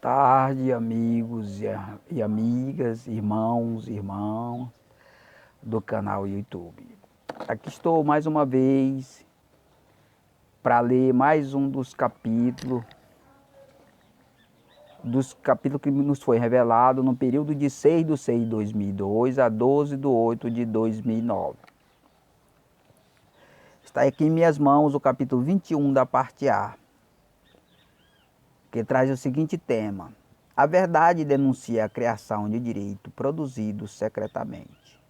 tarde, amigos e amigas, irmãos e irmãs do canal YouTube. Aqui estou mais uma vez para ler mais um dos capítulos que nos foi revelado no período de 6/6/2002 a 12/8/2009. Está aqui em minhas mãos o capítulo 21 da parte A, que traz o seguinte tema: a verdade denuncia a criação de direito produzido secretamente.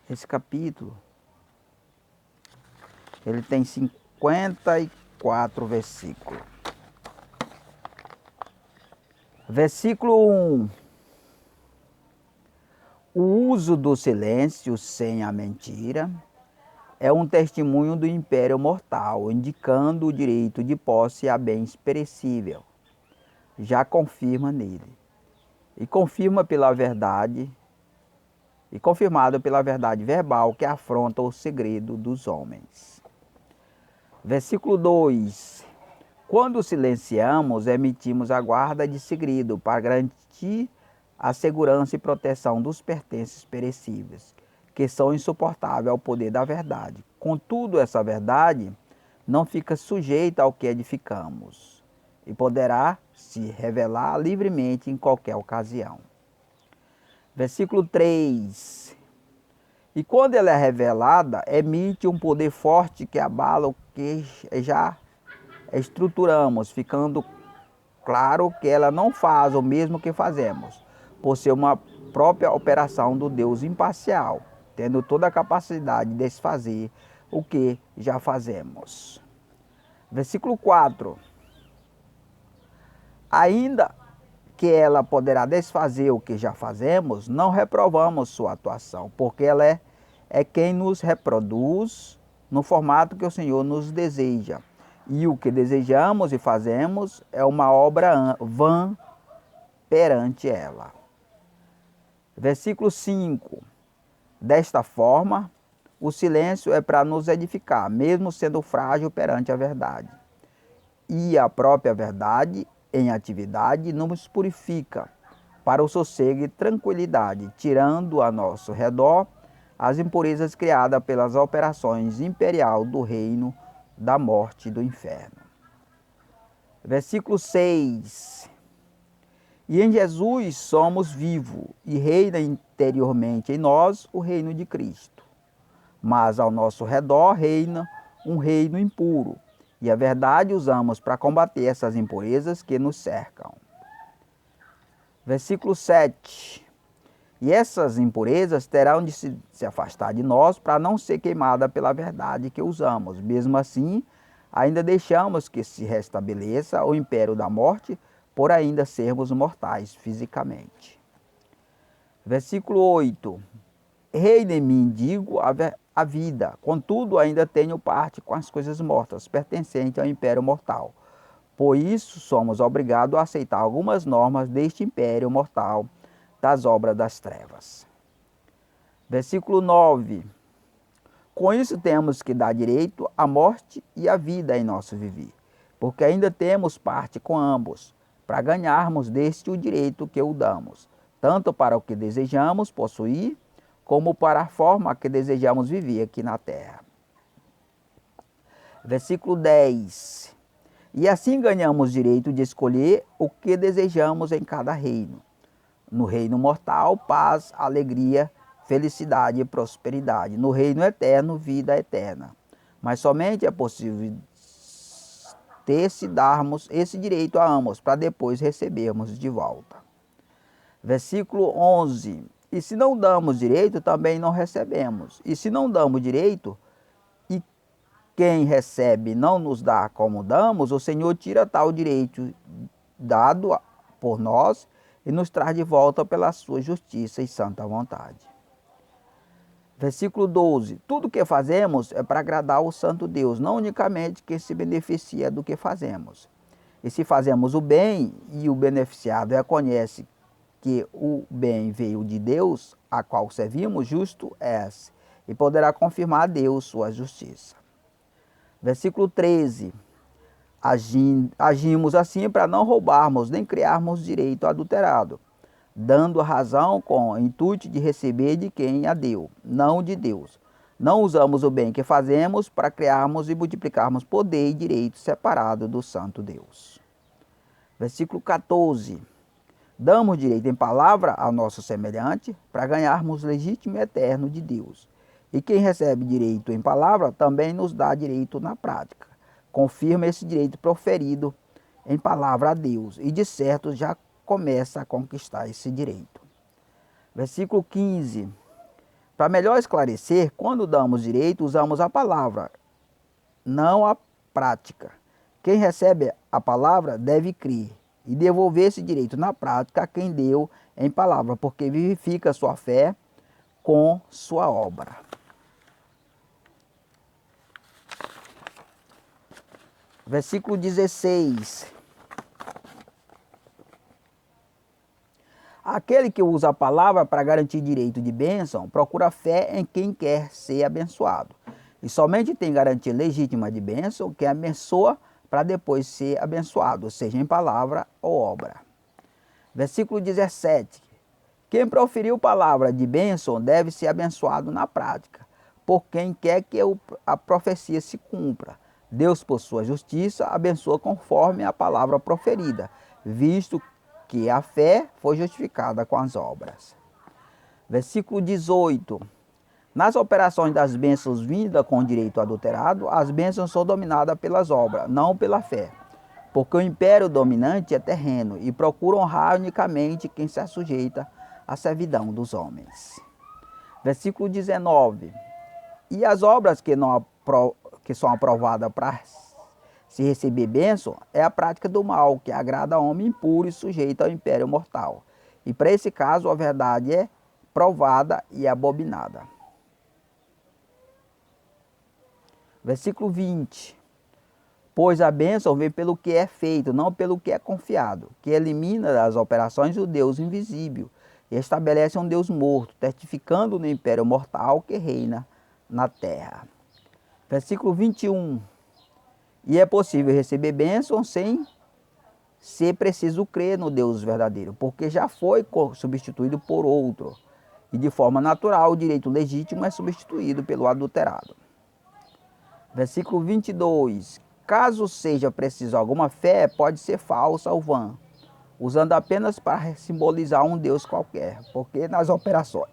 Esse capítulo, ele tem 54 versículos. Versículo 1. O uso do silêncio sem a mentira é um testemunho do império mortal, indicando o direito de posse a bens perecíveis. Já confirma nele. E confirmado pela verdade verbal que afronta o segredo dos homens. Versículo 2. Quando silenciamos, emitimos a guarda de segredo para garantir a segurança e proteção dos pertences perecíveis, que são insuportáveis ao poder da verdade. Contudo, essa verdade não fica sujeita ao que edificamos e poderá se revelar livremente em qualquer ocasião. Versículo 3. E quando ela é revelada, emite um poder forte que abala o que já estruturamos, ficando claro que ela não faz o mesmo que fazemos, por ser uma própria operação do Deus imparcial, tendo toda a capacidade de desfazer o que já fazemos. Versículo 4. Ainda que ela poderá desfazer o que já fazemos, não reprovamos sua atuação, porque ela é quem nos reproduz no formato que o Senhor nos deseja. E o que desejamos e fazemos é uma obra vã perante ela. Versículo 5. Desta forma, o silêncio é para nos edificar, mesmo sendo frágil perante a verdade. E a própria verdade, em atividade, nos purifica para o sossego e tranquilidade, tirando a nosso redor as impurezas criadas pelas operações imperial do reino da morte e do inferno. Versículo 6. E em Jesus somos vivos e reina interiormente em nós o reino de Cristo. Mas ao nosso redor reina um reino impuro, e a verdade usamos para combater essas impurezas que nos cercam. Versículo 7. E essas impurezas terão de se afastar de nós para não ser queimada pela verdade que usamos. Mesmo assim, ainda deixamos que se restabeleça o império da morte, por ainda sermos mortais fisicamente. Versículo 8. Reina em mim, digo, a vida, contudo ainda tenho parte com as coisas mortas, pertencentes ao império mortal. Por isso somos obrigados a aceitar algumas normas deste império mortal, das obras das trevas. Versículo 9. Com isso temos que dar direito à morte e à vida em nosso viver, porque ainda temos parte com ambos, para ganharmos deste o direito que o damos, tanto para o que desejamos possuir, como para a forma que desejamos viver aqui na terra. Versículo 10. E assim ganhamos direito de escolher o que desejamos em cada reino. No reino mortal, paz, alegria, felicidade e prosperidade. No reino eterno, vida eterna. Mas somente é possível ter se darmos esse direito a ambos, para depois recebermos de volta. Versículo 11. E se não damos direito, também não recebemos. E se não damos direito, e quem recebe não nos dá como damos, o Senhor tira tal direito dado por nós e nos traz de volta pela sua justiça e santa vontade. Versículo 12. Tudo que fazemos é para agradar o santo Deus, não unicamente quem se beneficia do que fazemos. E se fazemos o bem e o beneficiado reconhece que o bem veio de Deus, a qual servimos, justo és, e poderá confirmar a Deus sua justiça. Versículo 13. Agimos assim para não roubarmos nem criarmos direito adulterado, dando a razão com o intuito de receber de quem a deu, não de Deus. Não usamos o bem que fazemos para criarmos e multiplicarmos poder e direito separado do santo Deus. Versículo 14. Damos direito em palavra ao nosso semelhante para ganharmos legítimo e eterno de Deus. E quem recebe direito em palavra também nos dá direito na prática. Confirma esse direito proferido em palavra a Deus e de certo já começa a conquistar esse direito. Versículo 15. Para melhor esclarecer, quando damos direito, usamos a palavra, não a prática. Quem recebe a palavra deve crer e devolver esse direito na prática a quem deu em palavra, porque vivifica sua fé com sua obra. Versículo 16. Aquele que usa a palavra para garantir direito de bênção, procura fé em quem quer ser abençoado. E somente tem garantia legítima de bênção quem abençoa para depois ser abençoado, seja em palavra ou obra. Versículo 17. Quem proferiu palavra de bênção deve ser abençoado na prática, por quem quer que a profecia se cumpra. Deus, por sua justiça, abençoa conforme a palavra proferida, visto que a fé foi justificada com as obras. Versículo 18. Nas operações das bênçãos vindas com direito adulterado, as bênçãos são dominadas pelas obras, não pela fé. Porque o império dominante é terreno e procura honrar unicamente quem se sujeita à servidão dos homens. Versículo 19. E as obras que são aprovadas para se receber bênção é a prática do mal, que agrada ao homem impuro e sujeito ao império mortal. E para esse caso a verdade é provada e abominada. Versículo 20. Pois a bênção vem pelo que é feito, não pelo que é confiado, que elimina das operações o Deus invisível e estabelece um Deus morto, testificando no império mortal que reina na terra. Versículo 21. E é possível receber bênção sem ser preciso crer no Deus verdadeiro, porque já foi substituído por outro. E de forma natural, o direito legítimo é substituído pelo adulterado. Versículo 22. Caso seja preciso alguma fé, pode ser falsa ou vã, usando apenas para simbolizar um Deus qualquer, porque nas operações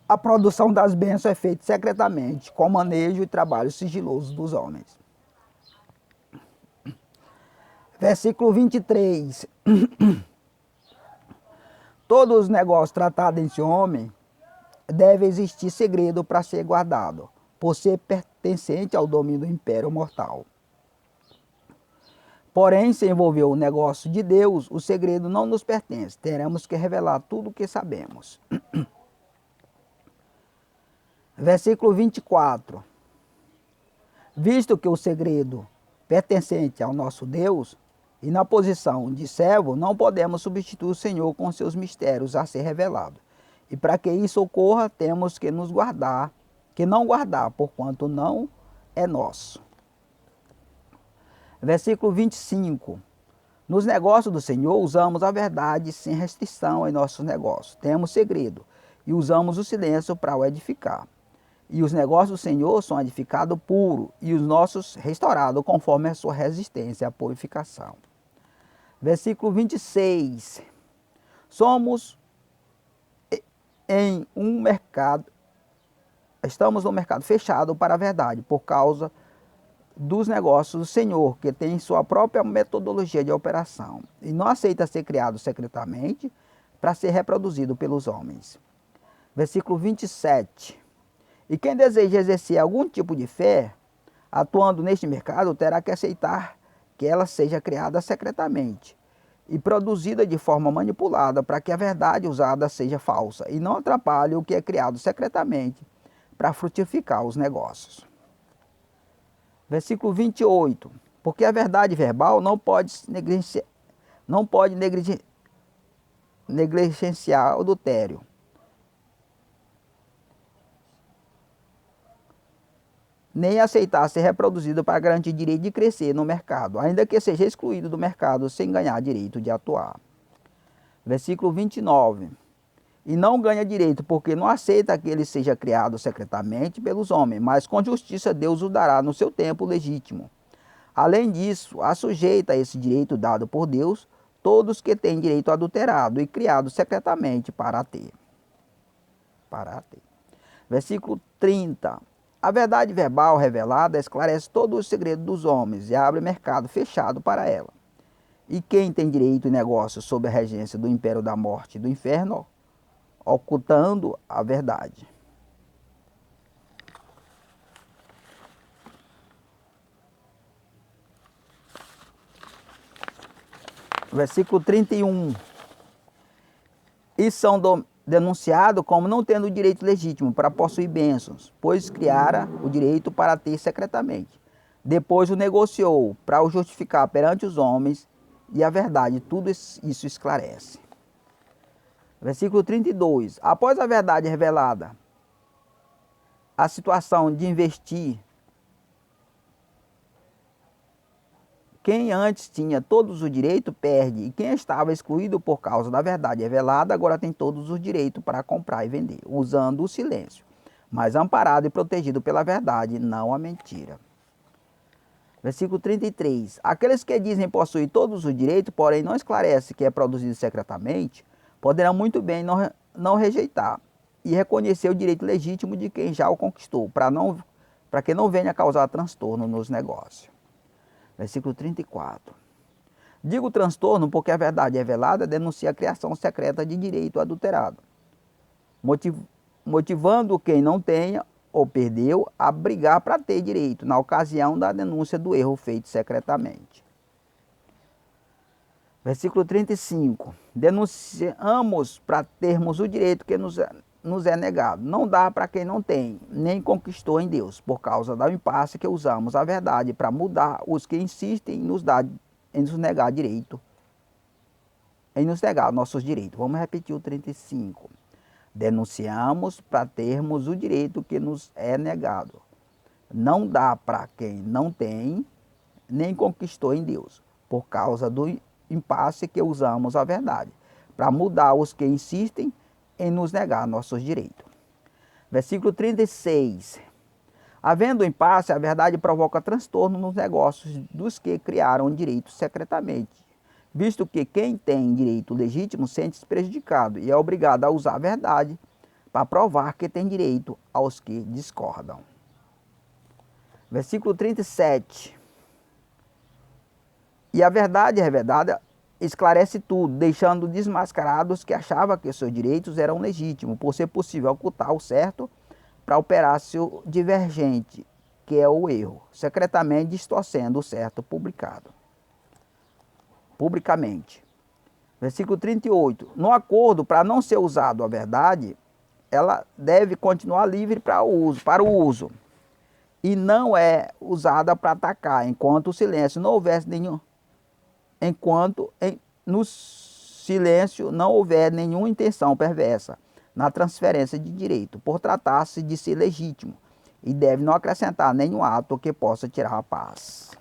a produção das bênçãos é feita secretamente, com manejo e trabalho sigiloso dos homens. Versículo 23. Todos os negócios tratados entre homem deve existir segredo para ser guardado, por ser pertencente ao domínio do império mortal. Porém, se envolver o negócio de Deus, o segredo não nos pertence. Teremos que revelar tudo o que sabemos. Versículo 24. Visto que o segredo pertencente ao nosso Deus, e na posição de servo, não podemos substituir o Senhor com seus mistérios a ser revelado. E para que isso ocorra, temos que nos guardar, que não guardar, porquanto não é nosso. Versículo 25. Nos negócios do Senhor, usamos a verdade sem restrição em nossos negócios. Temos segredo e usamos o silêncio para o edificar. E os negócios do Senhor são edificados puro e os nossos restaurados conforme a sua resistência à purificação. Versículo 26. Estamos no mercado fechado para a verdade, por causa dos negócios do Senhor, que tem sua própria metodologia de operação, e não aceita ser criado secretamente para ser reproduzido pelos homens. Versículo 27. E quem deseja exercer algum tipo de fé, atuando neste mercado, terá que aceitar que ela seja criada secretamente e produzida de forma manipulada para que a verdade usada seja falsa e não atrapalhe o que é criado secretamente para frutificar os negócios. Versículo 28. Porque a verdade verbal não pode negligenciar o adultério. nem aceitar ser reproduzido para garantir direito de crescer no mercado, ainda que seja excluído do mercado sem ganhar direito de atuar. Versículo 29. E não ganha direito, porque não aceita que ele seja criado secretamente pelos homens, mas com justiça Deus o dará no seu tempo legítimo. Além disso, assujeita a esse direito dado por Deus todos que têm direito adulterado e criado secretamente para ter. Versículo 30. A verdade verbal revelada esclarece todos os segredos dos homens e abre mercado fechado para ela. E quem tem direito e negócio sob a regência do império da morte e do inferno, ocultando a verdade. Versículo 31. E são denunciados como não tendo direito legítimo para possuir bênçãos, pois criara o direito para ter secretamente. Depois o negociou para o justificar perante os homens, e a verdade tudo isso esclarece. Versículo 32. Após a verdade revelada, a situação de investir, quem antes tinha todos os direitos perde, e quem estava excluído por causa da verdade revelada agora tem todos os direitos para comprar e vender, usando o silêncio, mas amparado e protegido pela verdade, não a mentira. Versículo 33. Aqueles que dizem possuir todos os direitos, porém não esclarece que é produzido secretamente, poderão muito bem não rejeitar e reconhecer o direito legítimo de quem já o conquistou, para que não venha causar transtorno nos negócios. Versículo 34. Digo transtorno porque a verdade revelada denuncia a criação secreta de direito adulterado, motivando quem não tenha ou perdeu a brigar para ter direito, na ocasião da denúncia do erro feito secretamente. Versículo 35. Denunciamos para termos o direito que nos é negado. Não dá para quem não tem, nem conquistou em Deus, por causa da impasse que usamos a verdade para mudar os que insistem em nos negar direito, em nos negar nossos direitos. Vamos repetir o 35. Denunciamos para termos o direito que nos é negado. Não dá para quem não tem, nem conquistou em Deus, por causa do impasse que usamos a verdade, para mudar os que insistem em nos negar nossos direitos. Versículo 36. Havendo impasse, a verdade provoca transtorno nos negócios dos que criaram direito secretamente, visto que quem tem direito legítimo sente-se prejudicado e é obrigado a usar a verdade para provar que tem direito aos que discordam. Versículo 37. E a verdade revelada esclarece tudo, deixando desmascarados que achavam que seus direitos eram legítimos, por ser possível ocultar o certo para operar seu divergente, que é o erro, secretamente distorcendo o certo publicamente. Versículo 38. No acordo, para não ser usado a verdade, ela deve continuar livre para o uso, e não é usada para atacar, enquanto o silêncio não houvesse nenhum, no silêncio não houver nenhuma intenção perversa na transferência de direito, por tratar-se de ser legítimo, e deve não acrescentar nenhum ato que possa tirar a paz.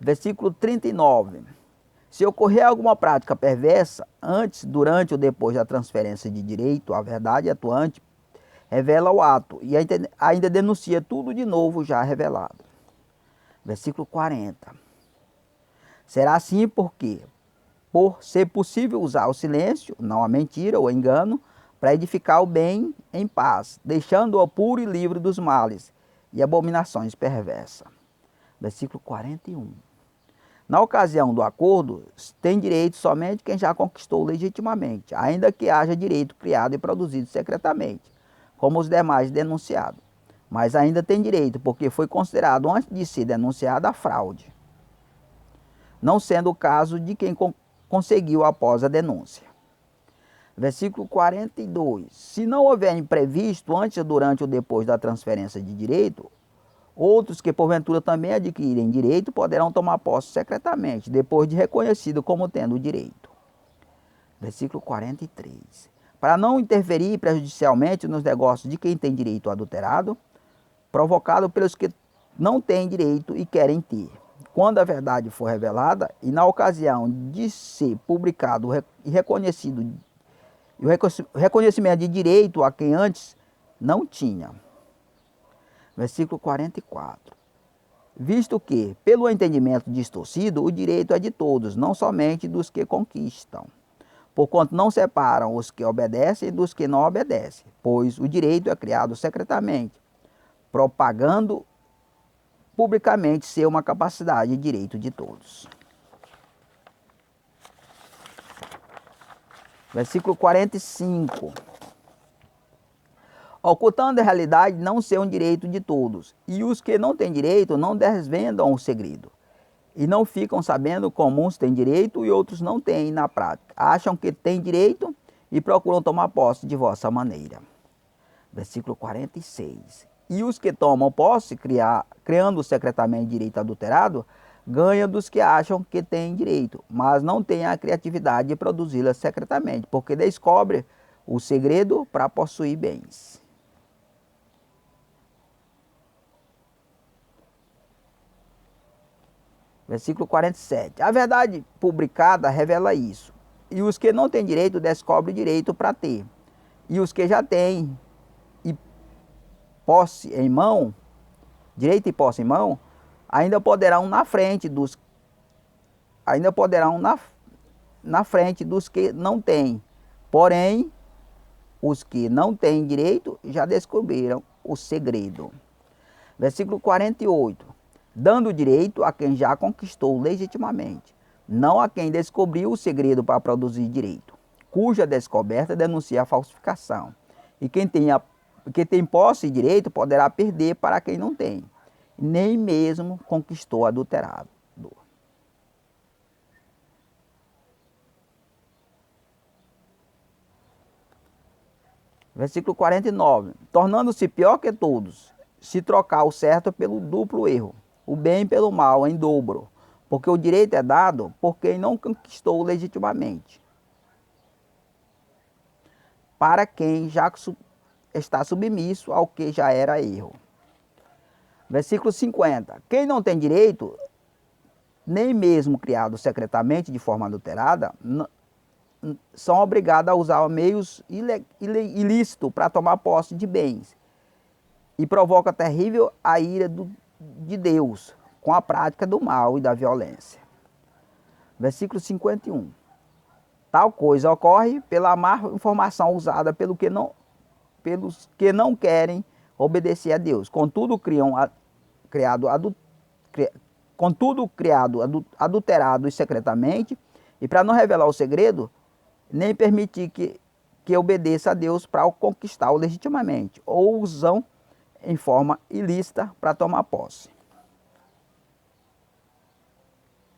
Versículo 39. Se ocorrer alguma prática perversa, antes, durante ou depois da transferência de direito, a verdade atuante revela o ato e ainda denuncia tudo de novo já revelado. Versículo 40. Será assim porque, por ser possível usar o silêncio, não a mentira ou engano, para edificar o bem em paz, deixando-o puro e livre dos males e abominações perversas. Versículo 41. Na ocasião do acordo, tem direito somente quem já conquistou legitimamente, ainda que haja direito criado e produzido secretamente, como os demais denunciados. Mas ainda tem direito, porque foi considerado antes de ser denunciada a fraude, não sendo o caso de quem conseguiu após a denúncia. Versículo 42. Se não houver imprevisto antes, durante ou depois da transferência de direito, outros que porventura também adquirem direito poderão tomar posse secretamente, depois de reconhecido como tendo o direito. Versículo 43. Para não interferir prejudicialmente nos negócios de quem tem direito adulterado, provocado pelos que não têm direito e querem ter. Quando a verdade for revelada, e na ocasião de ser publicado e reconhecido, e o reconhecimento de direito a quem antes não tinha. Versículo 44. Visto que, pelo entendimento distorcido, o direito é de todos, não somente dos que conquistam. Porquanto não separam os que obedecem dos que não obedecem, pois o direito é criado secretamente, propagando publicamente ser uma capacidade e direito de todos. Versículo 45. Ocultando a realidade não ser um direito de todos, e os que não têm direito não desvendam o segredo, e não ficam sabendo como uns têm direito e outros não têm na prática. Acham que têm direito e procuram tomar posse de vossa maneira. Versículo 46. E os que tomam posse, criando secretamente direito adulterado, ganham dos que acham que têm direito, mas não têm a criatividade de produzi-la secretamente, porque descobre o segredo para possuir bens. Versículo 47. A verdade publicada revela isso. E os que não têm direito descobrem o direito para ter. E os que já têm e posse em mão, direito e posse em mão, ainda poderão na frente dos que não têm. Porém, os que não têm direito já descobriram o segredo. Versículo 48. Dando direito a quem já conquistou legitimamente, não a quem descobriu o segredo para produzir direito, cuja descoberta denuncia a falsificação. E quem tem posse e direito poderá perder para quem não tem, nem mesmo conquistou adulterado. Versículo 49. Tornando-se pior que todos, se trocar o certo pelo duplo erro, o bem pelo mal em dobro, porque o direito é dado por quem não conquistou legitimamente, para quem já está submisso ao que já era erro. Versículo 50. Quem não tem direito, nem mesmo criado secretamente de forma adulterada, são obrigados a usar meios ilícitos para tomar posse de bens, e provoca terrível a ira de Deus com a prática do mal e da violência. Versículo 51. Tal coisa ocorre pela má informação usada pelos que não querem obedecer a Deus. Contudo, criado adulterado e secretamente, e para não revelar o segredo, nem permitir que obedeça a Deus para o conquistar legitimamente, ou usam em forma ilícita para tomar posse.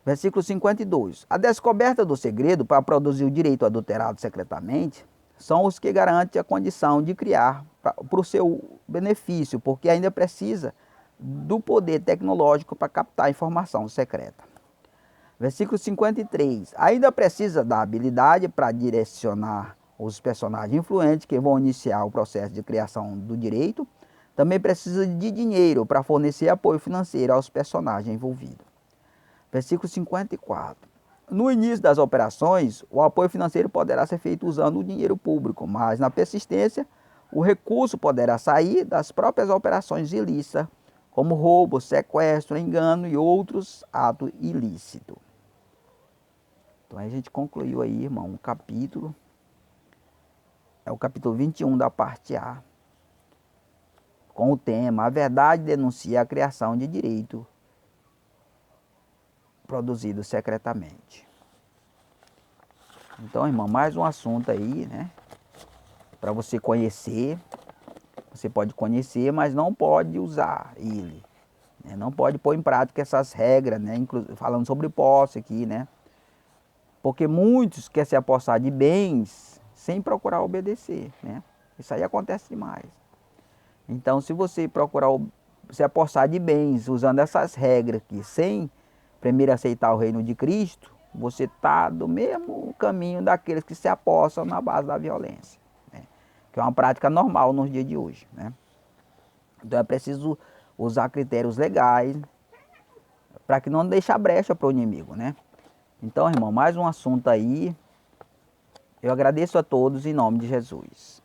Versículo 52. A descoberta do segredo para produzir o direito adulterado secretamente são os que garantem a condição de criar para o seu benefício, porque ainda precisa do poder tecnológico para captar informação secreta. Versículo 53. Ainda precisa da habilidade para direcionar os personagens influentes que vão iniciar o processo de criação do direito. Também precisa de dinheiro para fornecer apoio financeiro aos personagens envolvidos. Versículo 54. No início das operações, o apoio financeiro poderá ser feito usando o dinheiro público, mas na persistência, o recurso poderá sair das próprias operações ilícitas, como roubo, sequestro, engano e outros atos ilícitos. Então a gente concluiu aí, irmão, um capítulo. É o capítulo 21 da parte A, com o tema: a verdade denuncia a criação de direito produzido secretamente. Então, irmão, mais um assunto aí, né? Para você conhecer. Você pode conhecer, mas não pode usar ele, né? Não pode pôr em prática essas regras, né? Falando sobre posse aqui, né? Porque muitos querem se apossar de bens sem procurar obedecer, né? Isso aí acontece demais. Então, se você procurar se apossar de bens usando essas regras aqui, sem primeiro aceitar o reino de Cristo, você está do mesmo caminho daqueles que se apossam na base da violência, né? Que é uma prática normal nos dias de hoje, né? Então é preciso usar critérios legais para que não deixe a brecha para o inimigo, né? Então, irmão, mais um assunto aí. Eu agradeço a todos em nome de Jesus.